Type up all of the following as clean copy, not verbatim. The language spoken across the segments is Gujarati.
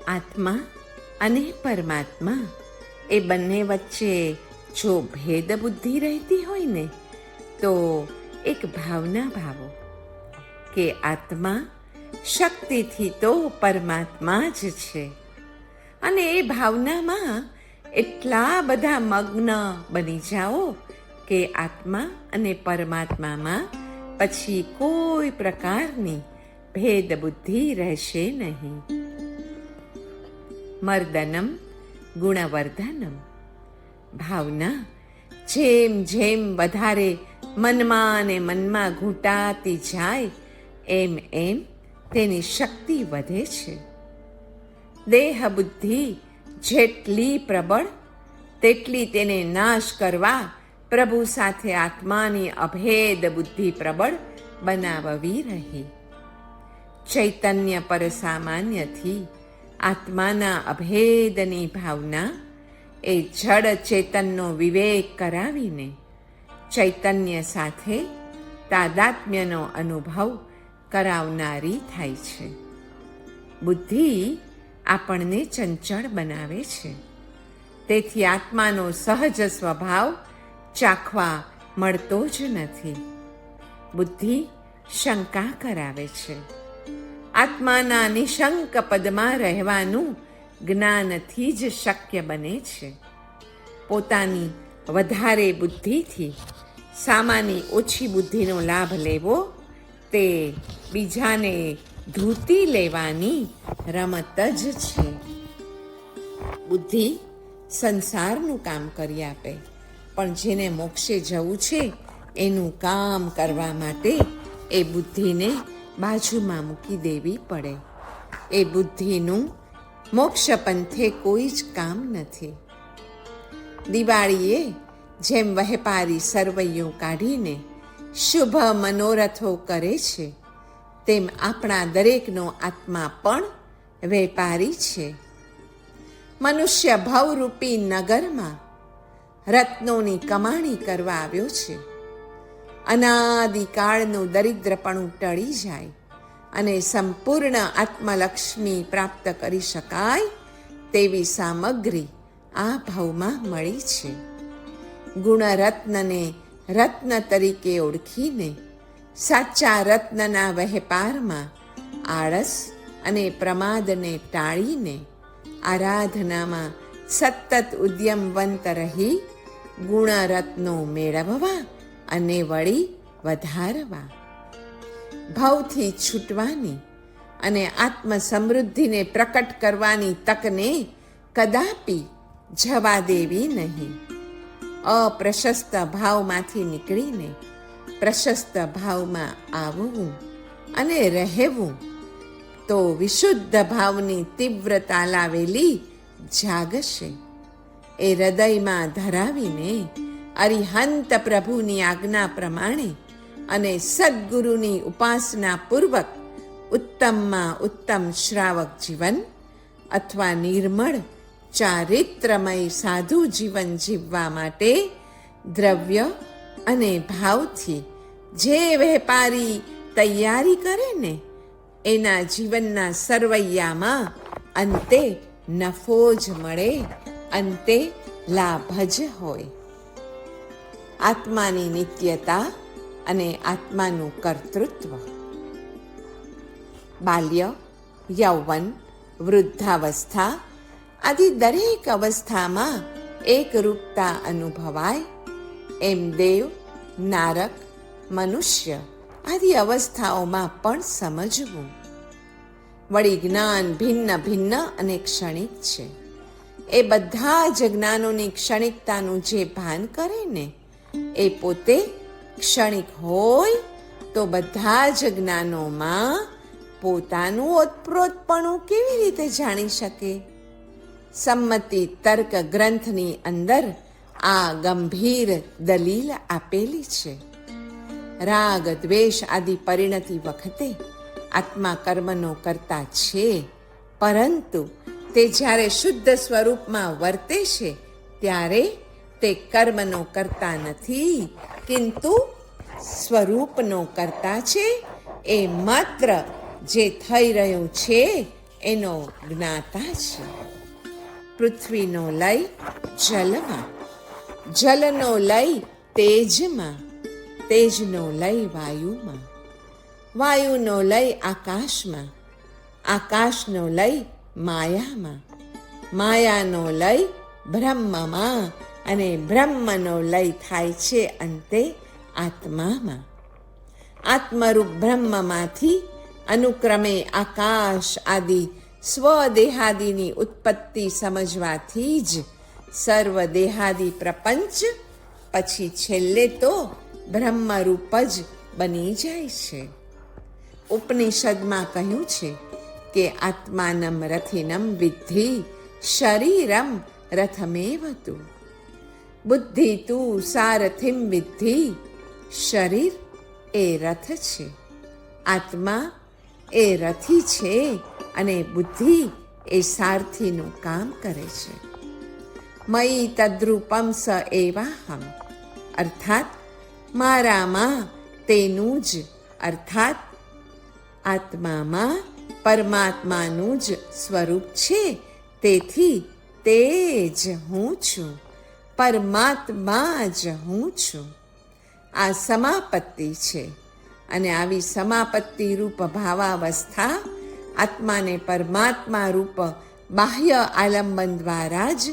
આત્મા અને પરમાત્મા એ બંને વચ્ચે જો ભેદ બુદ્ધિ રહેતી હોય ને તો એક ભાવના ભાવો કે આત્મા શક્તિથી તો પરમાત્મા જ છે, અને એ ભાવનામાં એટલા બધા મગ્ન બની જાઓ કે આત્મા અને પરમાત્મામાં પછી કોઈ પ્રકારની ભેદ બુદ્ધિ રહેશે નહીં. મર્દનમ ગુણવર્ધનમ. ભાવના જેમ જેમ વધારે મનમાં ને મનમાં ઘૂંટાતી જાય એમ એમ તેની શક્તિ વધે છે. દેહ બુદ્ધિ જેટલી પ્રબળ તેટલી તેને નાશ કરવા પ્રભુ સાથે આત્માની અભેદ બુદ્ધિ પ્રબળ બનાવવી રહી. ચૈતન્ય પરસામાન્યથી આત્માના અભેદની ભાવના એ જડ ચેતનનો વિવેક કરાવીને ચૈતન્ય સાથે તાદાત્મ્યનો અનુભવ કરાવનારી થાય છે. બુદ્ધિ આપણને ચંચળ બનાવે છે, તેથી આત્માનો સહજ સ્વભાવ ચાખવા મળતો જ નથી. બુદ્ધિ શંકા કરાવે છે. આત્માના નિશંક પદમાં રહેવાનું જ્ઞાનથી જ શક્ય બને છે. પોતાની વધારે બુદ્ધિથી સામાની ઓછી બુદ્ધિનો લાભ લેવો તે બીજાને ધૂતી લેવાની રમત જ છે. બુદ્ધિ સંસારનું કામ કરી આપે, પણ જેને મોક્ષે જવું છે એનું કામ કરવા માટે એ બુદ્ધિને બાજુમાં મૂકી દેવી પડે. એ બુદ્ધિનું મોક્ષ પંથે કોઈ જ કામ નથી. દિવાળીએ જેમ વહેપારી સરવૈયું કાઢીને શુભ મનોરથો કરે છે, તેમ આપણા દરેકનો આત્મા પણ વેપારી છે. મનુષ્ય ભવરૂપી નગરમાં રત્નોની કમાણી કરવા આવ્યો છે. અનાદિકાળનું દરિદ્રપણું ટળી જાય અને સંપૂર્ણ આત્મલક્ષ્મી પ્રાપ્ત કરી શકાય તેવી સામગ્રી આ ભાવમાં મળી છે. ગુણરત્નને રત્ન તરીકે ઓળખીને સાચા રત્નના વહેપારમાં આળસ અને પ્રમાદને ટાળીને આરાધનામાં સતત ઉદ્યમવંત રહી ગુણરત્નો મેળવવા અને વળી વધારવા. ભાવથી છૂટવાની અને આત્મસમૃદ્ધિને પ્રકટ કરવાની તકને કદાપી જવા દેવી નહીં. અપ્રશસ્ત ભાવમાંથી નીકળીને પ્રશસ્ત ભાવમાં આવવું અને રહેવું તો વિશુદ્ધ ભાવની તીવ્રતા લાવેલી જાગશે. એ હૃદયમાં ધરાવીને અરિહંત પ્રભુની આજ્ઞા પ્રમાણે અને સદ્ગુરુની ઉપાસના પૂર્વક ઉત્તમમાં ઉત્તમ શ્રાવક જીવન અથવા નિર્મળ ચારિત્રમય સાધુ જીવન જીવવા માટે દ્રવ્ય અને ભાવથી જે વેપારી તૈયારી કરે ને એના જીવનના સરવૈયામાં અંતે નફો જ મળે, અંતે લાભ જ હોય. આત્માની નિત્યતા અને આત્માનું કર્તૃત્વ. બાલ્ય, યૌવન, વૃદ્ધાવસ્થા આદિ દરેક અવસ્થામાં એકરૂપતા અનુભવાય એમ દેવ, નારક, મનુષ્ય આદિ અવસ્થાઓમાં પણ સમજવું. વળી જ્ઞાન ભિન્ન ભિન્ન અને ક્ષણિક છે. એ બધા જ જ્ઞાનોની ક્ષણિકતાનું જે ભાન કરે ને એ પોતે ક્ષણિક હોય તો બધા જ જ્ઞાનોમાં પોતાનું ઓતપ્રોતપણું કેવી રીતે જાણી શકે? સંમતિ તર્ક ગ્રંથની અંદર આ ગંભીર દલીલ આપેલી છે. રાગ, દ્વેષ આદિ પરિણતિ વખતે આત્મા કર્મનો કરતા છે, પરંતુ તે જ્યારે શુદ્ધ સ્વરૂપમાં વર્તે છે ત્યારે તે કર્મનો કરતા નથી, કિંતુ સ્વરૂપનો કરતા છે. એ માત્ર જે થઈ રહ્યું છે એનો જ્ઞાતા છે. પૃથ્વીનો લય જલમાં, જલનો લય તેજમાં, તેજનો લય વાયુમાં, વાયુનો લય આકાશમાં, આકાશનો લય માયામાં, માયાનો લય બ્રહ્મમાં, અને બ્રહ્મનો લય થાય છે અંતે આત્મામાં. આત્મરૂપ બ્રહ્મમાંથી અનુક્રમે આકાશ આદિ સ્વદેહાદિની ઉત્પત્તિ સમજવાથી જ સર્વદેહાદિ પ્રપંચ પછી છેલ્લે તો બ્રહ્મરૂપ જ બની જાય છે. ઉપનિષદમાં કહ્યું છે કે આત્માનમ રથિનમ વિદ્ધિ શરીરમ રથમેવ તું. બુદ્ધિ તું સારથિમ વિદ્ધિ. શરીર એ રથ છે, આત્મા એ રથી છે, અને બુદ્ધિ એ સારથીનું કામ કરે છે. મયી તદ્રૂપમ સ એવાહમ, અર્થાત મારામાં તેનું જ, અર્થાત આત્મામાં પરમાત્માનું જ સ્વરૂપ છે, તેથી તે જ હું છું, પરમાત્મા જ હું છું. આ સમાપત્તિ છે, અને આવી સમાપત્તિ રૂપ ભાવાવસ્થા આત્માને પરમાત્મા રૂપ બાહ્ય આલંબન દ્વારા જ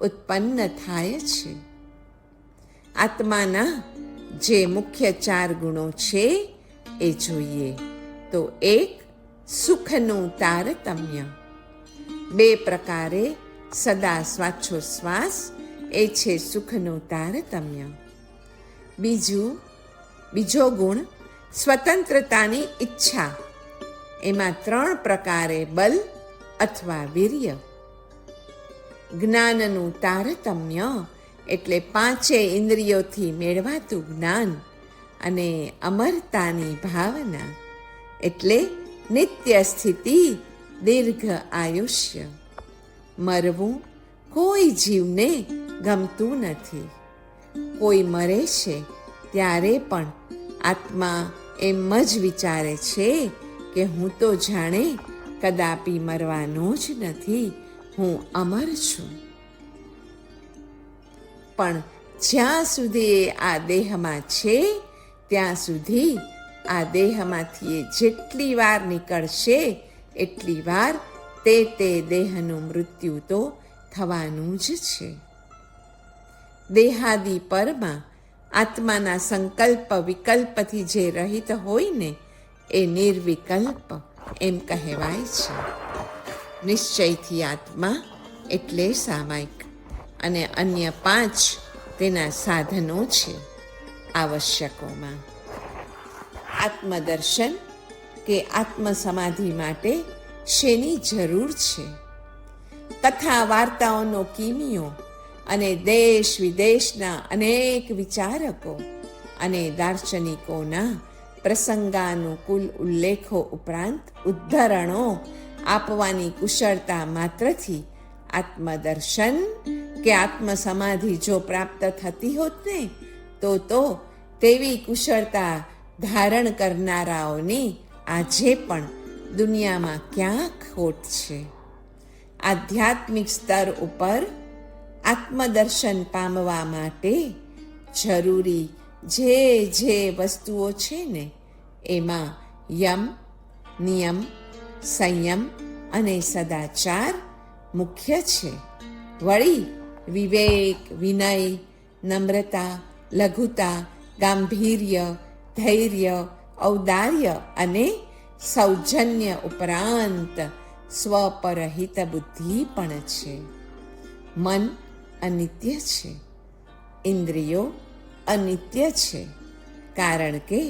ઉત્પન્ન થાય છે. આત્માના જે મુખ્ય 4 ગુણો છે એ જોઈએ તો 1. સુખનું તારતમ્ય, 2 પ્રકારે સદા શ્વાસોશ્વાસ એ છે સુખનું તારતમ્ય. બીજો ગુણ સ્વતંત્રતાની ઈચ્છા, એમાં 3 પ્રકારે બલ અથવા વીર્ય. જ્ઞાનનું તારતમ્ય એટલે 5 ઇન્દ્રિયોથી મેળવાતું જ્ઞાન, અને અમરતાની ભાવના એટલે નિત્ય સ્થિતિ, દીર્ઘ આયુષ્ય. મરવું કોઈ જીવને ગમતું નથી. કોઈ મરે છે ત્યારે પણ આત્મા એમ જ વિચારે છે કે હું તો જાણે કદાપી મરવાનો જ નથી, હું અમર છું. પણ જ્યાં સુધી એ આ દેહમાં છે ત્યાં સુધી આ દેહમાંથી એ જેટલી વાર નીકળશે એટલી વાર તે દેહનું મૃત્યુ તો થવાનું જ છે. દેહાદિ પરમાં આત્માના સંકલ્પ વિકલ્પથી જે રહિત હોય ને એ નિર્વિકલ્પ એમ કહેવાય છે. નિશ્ચયથી આત્મા એટલે સામાયિક, અને અન્ય 5 તેના સાધનો છે આવશ્યકોમાં. આત્મદર્શન કે આત્મસમાધિ માટે શેની જરૂર છે? કથા વાર્તાઓનો કિમિયો અને દેશ વિદેશના અનેક વિચારકો અને દાર્શનિકોના પ્રસંગાનુકૂળ ઉલ્લેખો ઉપરાંત ઉદ્ધરણો આપવાની કુશળતા માત્રથી આત્મદર્શન કે આત્મસમાધિ જો પ્રાપ્ત થતી હોત ને તો તેવી કુશળતા ધારણ કરનારાઓની આજે પણ દુનિયામાં ક્યાં ખોટ છે. આધ્યાત્મિક સ્તર ઉપર આત્મદર્શન પામવા માટે જરૂરી જે વસ્તુઓ છે ને એમાં યમ, નિયમ, સંયમ અને સદાચાર મુખ્ય છે. વળી વિવેક, વિનય, નમ્રતા, લઘુતા, ગાંભીર્ય, ધૈર્ય, ઔદાર્ય અને સૌજન્ય ઉપરાંત સ્વપરહિત બુદ્ધિ પણ છે. મન અનિત્ય છે, ઇન્દ્રિયો અનિત્ય છે, કારણ કે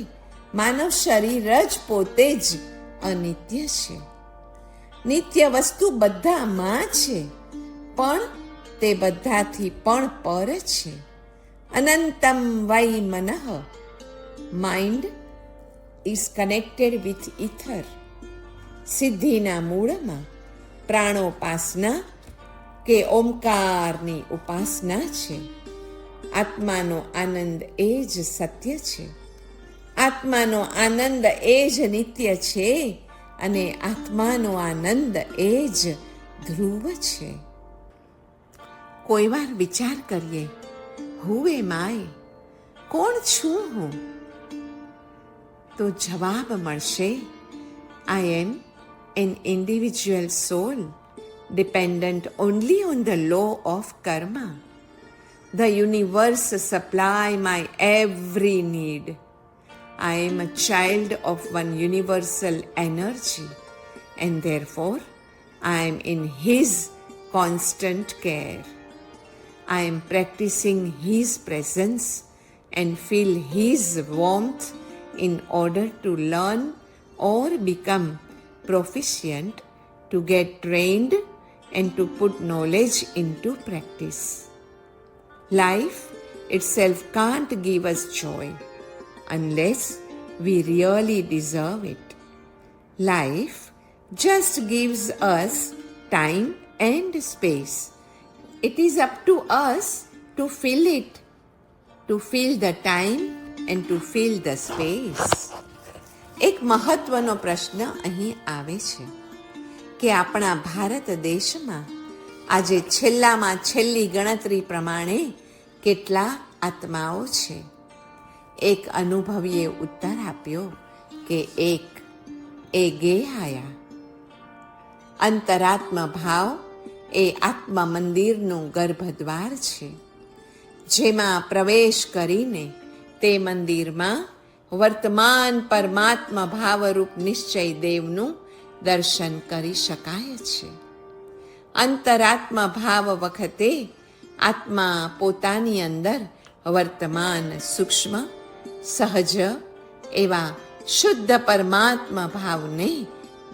માનવ શરીર જ પોતે જ અનિત્ય છે. નિત્ય વસ્તુ બધામાં છે, પણ તે બધાથી પણ પર છે. અનંતમ વૈ મનઃ, mind is connected with ether. સિદ્ધિના મૂળમાં પ્રાણોપાસના કે ઓમકારની ઉપાસના છે. આત્માનો આનંદ એ જ સત્ય છે. આત્માનો આનંદ એ જ નિત્ય છે, અને આત્માનો આનંદ એ જ ધ્રુવ છે. કોઈ વાર વિચાર કરીએ, હુ એમ આય, કોણ છું હું? તો જવાબ મળશે, I am an individual soul dependent only on the law of karma. The universe supply my every need. I am a child of one universal energy, and therefore I am in His constant care. I am practicing His presence and feel His warmth in order to learn or become proficient, to get trained and to put knowledge into practice. Life itself can't give us joy unless we really deserve it. Life just gives us time and space. It is up to us to fill it, to fill the time and to fill the space. એક મહત્વનો પ્રશ્ન અહીં આવે છે કે આપણા ભારત દેશમાં આજે છેલ્લામાં છેલ્લી ગણતરી પ્રમાણે કેટલા આત્માઓ છે? એક અનુભવીએ ઉત્તર આપ્યો કે એક, એ ગેહાયા. અંતરાત્મ ભાવ એ આત્મા મંદિરનું ગર્ભદ્વાર છે, જેમાં પ્રવેશ કરીને તે મંદિરમાં વર્તમાન પરમાત્મા ભાવરૂપ નિશ્ચય દેવનું દર્શન કરી શકાય છે. અંતરાત્મા ભાવ વખતે આત્મા પોતાની અંદર વર્તમાન સૂક્ષ્મ સહજ એવા શુદ્ધ પરમાત્મા ભાવને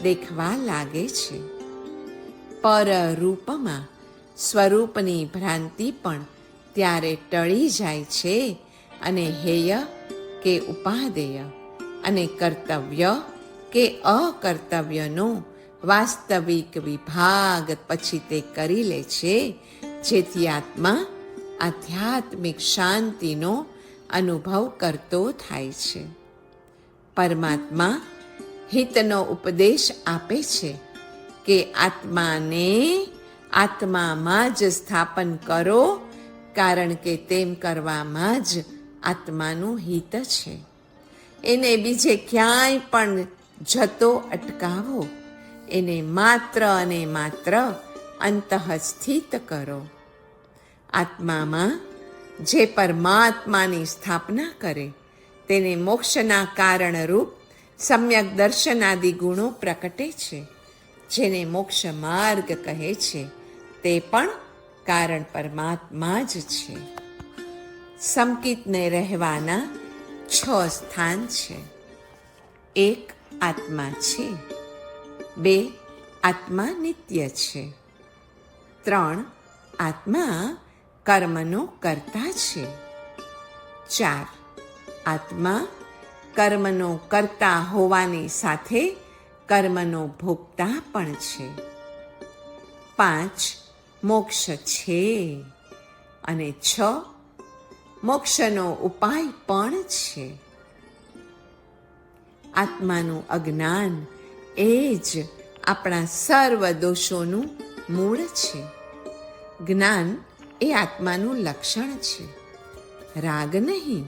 દેખવા લાગે છે. પરરૂપમાં સ્વરૂપની ભ્રાંતિ પણ ત્યારે ટળી જાય છે અને હેય કે ઉપાદેય અને કર્તવ્ય કે અકર્તવ્યનો વાસ્તવિક વિભાગ પછી તે કરી લે છે, જેથી આત્મા આધ્યાત્મિક શાંતિનો અનુભવ કરતો થાય છે. પરમાત્મા હિતનો ઉપદેશ આપે છે કે આત્માને આત્મામાં જ સ્થાપન કરો, કારણ કે તેમ કરવામાં જ આત્માનું હિત છે. એને બીજે ક્યાંય પણ જતો અટકાવો, એને માત્ર અને માત્ર અંતઃસ્થિત કરો. આત્મામાં જે પરમાત્માની સ્થાપના કરે તેને મોક્ષના કારણરૂપ સમ્યક દર્શનાદિ ગુણો પ્રકટે છે, જેને મોક્ષ માર્ગ કહે છે. તે પણ કારણ પરમાત્મા જ છે. સમકિતને રહેવાના 6 સ્થાન છે. 1. આત્મા છે. 2. આત્મા નિત્ય છે. 3. આત્મા કર્મનો કર્તા છે. 4. આત્મા કર્મનો કર્તા હોવાની સાથે કર્મનો ભોગતા પણ છે. 5. મોક્ષ છે. અને 6. મોક્ષનો ઉપાય પણ છે. આત્માનું અજ્ઞાન એ જ આપણા સર્વ દોષોનું મૂળ છે. જ્ઞાન એ આત્માનું લક્ષણ છે, રાગ નહીં.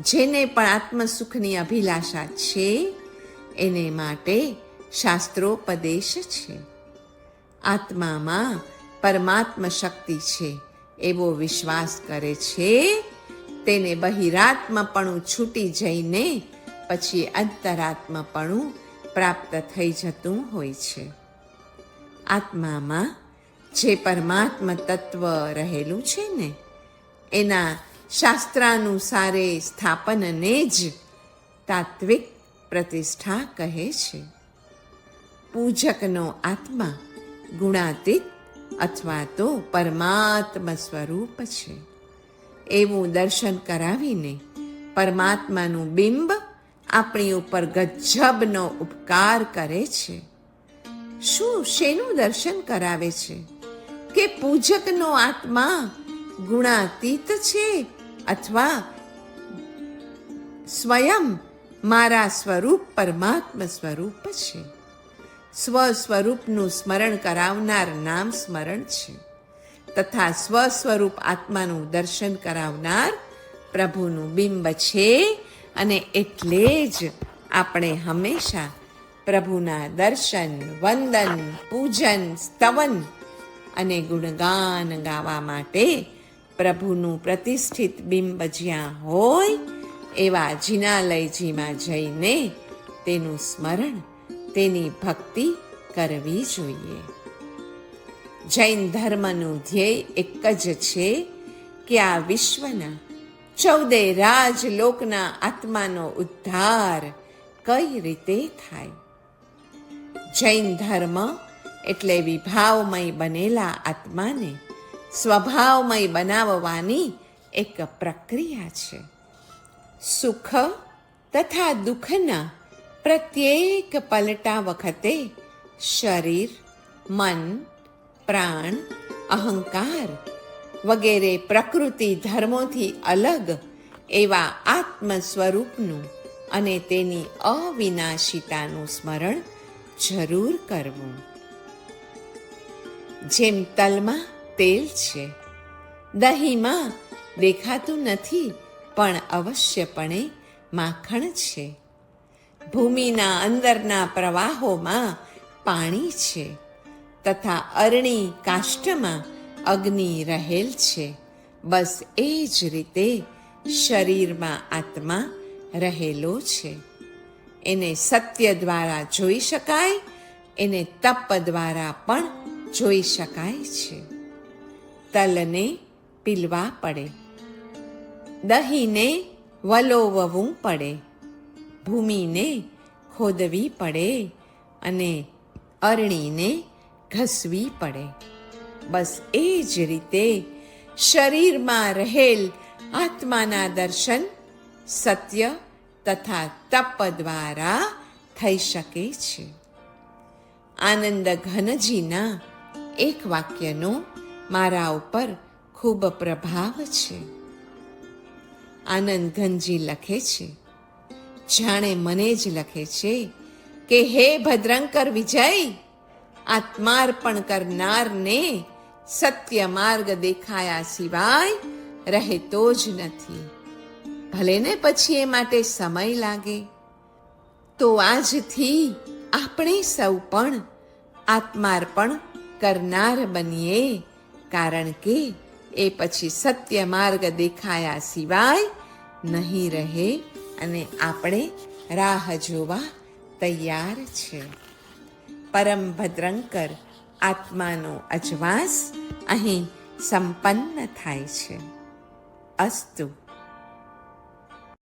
જેને પણ આત્મસુખની અભિલાષા છે એને માટે શાસ્ત્રોપદેશ છે. આત્મામાં પરમાત્મ શક્તિ છે એવો વિશ્વાસ કરે છે તેને બહિરાત્મપણું છૂટી જઈને પછી અંતરાત્મપણું પ્રાપ્ત થઈ જતું હોય છે. આત્મામાં જે પરમાત્મ તત્વ રહેલું છે ને એના શાસ્ત્રાનુસારે સ્થાપનને જ તાત્વિક પ્રતિષ્ઠા કહે છે. પૂજકનો આત્મા ગુણાતીત અથવા તો પરમાત્મ સ્વરૂપ છે એવું દર્શન કરાવીને પરમાત્માનું બિંબ આપણી ઉપર ગજબનો ઉપકાર કરે છે. શેનું દર્શન કરાવે છે? કે પૂજકનો આત્મા ગુણાતીત છે અથવા સ્વયં મારા સ્વરૂપ પરમાત્મ સ્વરૂપ છે. સ્વસ્વરૂપનું સ્મરણ કરાવનાર નામ સ્મરણ છે તથા સ્વસ્વરૂપ આત્માનું દર્શન કરાવનાર પ્રભુનું બિંબ છે. અને એટલે જ આપણે હંમેશા પ્રભુના દર્શન, વંદન, પૂજન, સ્તવન અને ગુણગાન ગાવા માટે પ્રભુનું પ્રતિષ્ઠિત બિંબ જ્યાં હોય એવા જિનાલયજીમાં જઈને તેનું સ્મરણ, તેની ભક્તિ કરવી જોઈએ. જૈન ધર્મનું ધ્યેય એક જ છે કે આ વિશ્વના 14 રાજલોકના આત્માનો ઉદ્ધાર કઈ રીતે થાય. જૈન ધર્મ એટલે વિભાવમય બનેલા આત્માને સ્વભાવમય બનાવવાની એક પ્રક્રિયા છે. સુખ તથા દુઃખના પ્રત્યેક પલટા વખતે શરીર, મન, પ્રાણ, અહંકાર વગેરે પ્રકૃતિ ધર્મોથી અલગ એવા આત્મ સ્વરૂપનું અને તેની અવિનાશિતાનું સ્મરણ જરૂર કરવું. જેમ તલમાં તેલ છે, દહીંમાં દેખાતું નથી પણ અવશ્યપણે માખણ છે. ભૂમિના અંદરના પ્રવાહોમાં પાણી છે તથા અરણી કાષ્ઠમાં અગ્નિ રહેલ છે. બસ એ જ રીતે શરીરમાં આત્મા રહેલો છે. એને સત્ય દ્વારા જોઈ શકાય, એને તપ દ્વારા પણ જોઈ શકાય છે. તલને પીલવા પડે, દહીંને વલોવવું પડે, ભૂમિને ખોદવી પડે અને અરણીને ઘસવી પડે. બસ એ જ રીતે શરીરમાં રહેલ આત્માના દર્શન સત્ય તથા તપ દ્વારા થઈ શકે છે. આનંદ ઘનજીના એક વાક્યનો મારા ઉપર ખૂબ પ્રભાવ છે. આનંદ ઘનજી લખે છે, જાણે મને જ લખે છે કે હે ભદ્રંકર વિજય, આત્માર્પણ કરનારને સત્ય માર્ગ દેખાયા સિવાય રહેતો જ નથી. ભલે ને પછી એ માટે સમય લાગે. તો આજથી આપણે સૌ પણ આત્માર્પણ કરનાર બનીએ, કારણ કે એ પછી સત્ય માર્ગ દેખાયા સિવાય નહીં રહે અને આપણે રાહ જોવા તૈયાર છે. પરમ ભદ્રંકર આત્માનો અજવાસ અહીં સંપન્ન થાય છે. અસ્તુ.